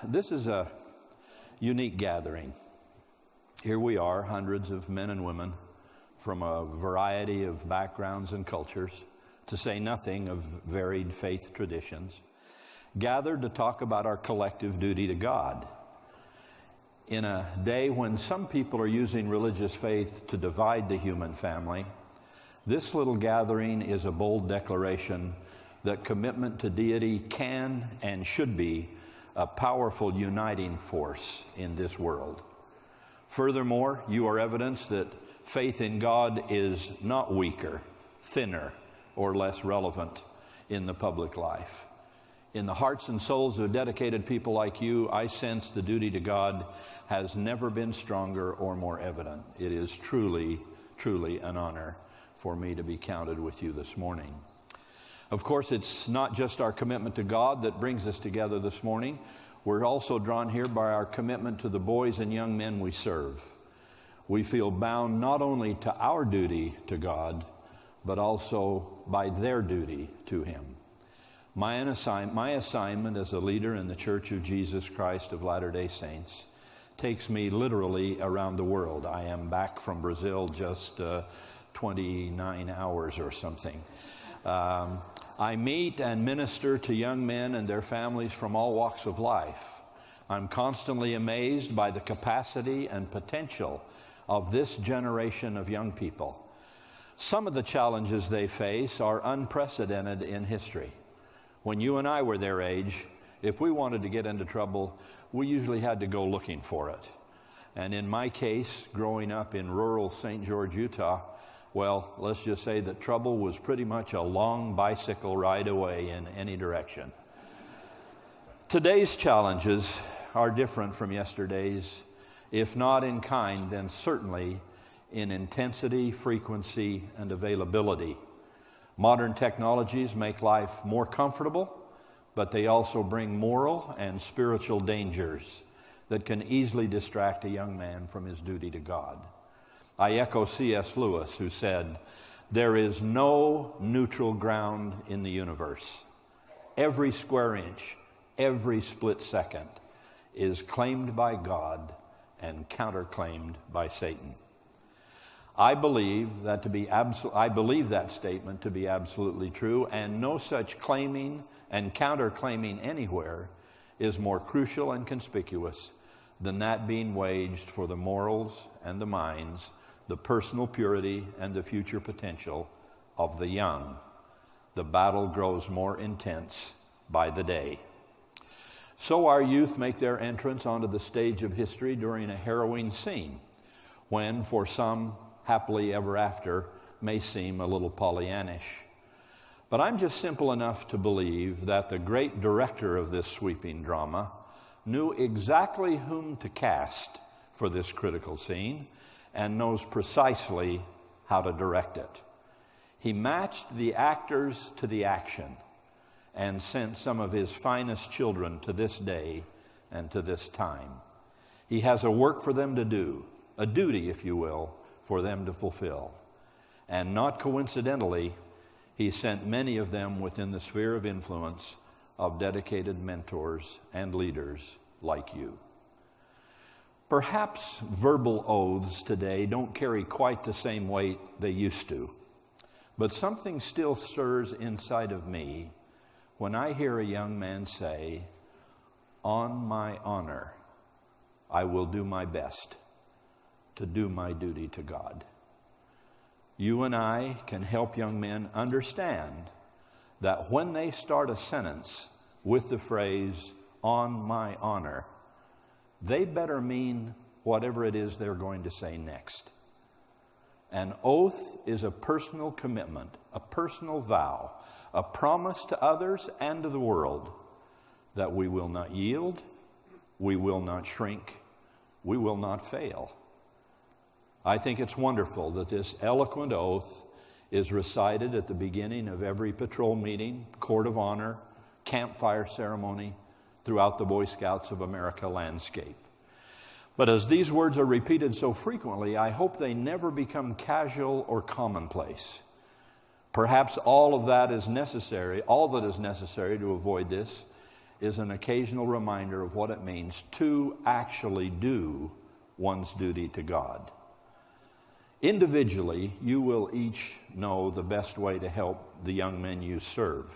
This is a unique gathering. Here we are, hundreds of men and women from a variety of backgrounds and cultures, to say nothing of varied faith traditions, gathered to talk about our collective duty to God. In a day when some people are using religious faith to divide the human family, this little gathering is a bold declaration that commitment to deity can and should be a powerful uniting force in this world. Furthermore, you are evidence that faith in God is not weaker, thinner, or less relevant in the public life. In the hearts and souls of dedicated people like you, I sense the duty to God has never been stronger or more evident. It is truly, truly an honor for me to be counted with you this morning. Of course, it's not just our commitment to God that brings us together this morning. We're also drawn here by our commitment to the boys and young men we serve. We feel bound not only to our duty to God, but also by their duty to Him. My assignment as a leader in the Church of Jesus Christ of Latter-day Saints takes me literally around the world. I am back from Brazil just 29 hours or something. I meet and minister to young men and their families from all walks of life. I'm constantly amazed by the capacity and potential of this generation of young people. Some of the challenges they face are unprecedented in history. When you and I were their age, if we wanted to get into trouble, we usually had to go looking for it. And in my case, growing up in rural St. George, Utah, well, let's just say that trouble was pretty much a long bicycle ride away in any direction. Today's challenges are different from yesterday's, if not in kind, then certainly in intensity, frequency, and availability. Modern technologies make life more comfortable, but they also bring moral and spiritual dangers that can easily distract a young man from his duty to God. I echo C.S. Lewis, who said, "There is no neutral ground in the universe. Every square inch, every split second is claimed by God and counterclaimed by Satan." I believe that statement to be absolutely true, and no such claiming and counterclaiming anywhere is more crucial and conspicuous than that being waged for the morals and the minds, the personal purity and the future potential of the young. The battle grows more intense by the day. So our youth make their entrance onto the stage of history during a harrowing scene, when for some, happily ever after may seem a little Pollyannish. But I'm just simple enough to believe that the great director of this sweeping drama knew exactly whom to cast for this critical scene and knows precisely how to direct it. He matched the actors to the action and sent some of his finest children to this day and to this time. He has a work for them to do, a duty, if you will, for them to fulfill. And not coincidentally, he sent many of them within the sphere of influence of dedicated mentors and leaders like you. Perhaps verbal oaths today don't carry quite the same weight they used to, but something still stirs inside of me when I hear a young man say, "On my honor, I will do my best to do my duty to God." You and I can help young men understand that when they start a sentence with the phrase, "on my honor," they better mean whatever it is they're going to say next. An oath is a personal commitment, a personal vow, a promise to others and to the world that we will not yield, we will not shrink, we will not fail. I think it's wonderful that this eloquent oath is recited at the beginning of every patrol meeting, court of honor, campfire ceremony, throughout the Boy Scouts of America landscape. But as these words are repeated so frequently, I hope they never become casual or commonplace. Perhaps all that is necessary to avoid this is an occasional reminder of what it means to actually do one's duty to God. Individually, you will each know the best way to help the young men you serve.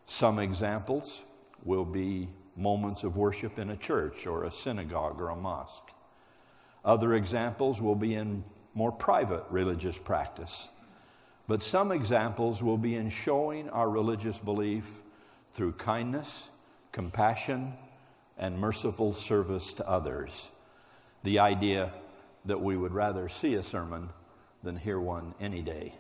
Some examples will be moments of worship in a church or a synagogue or a mosque. Other examples will be in more private religious practice. But some examples will be in showing our religious belief through kindness, compassion, and merciful service to others. The idea that we would rather see a sermon than hear one any day.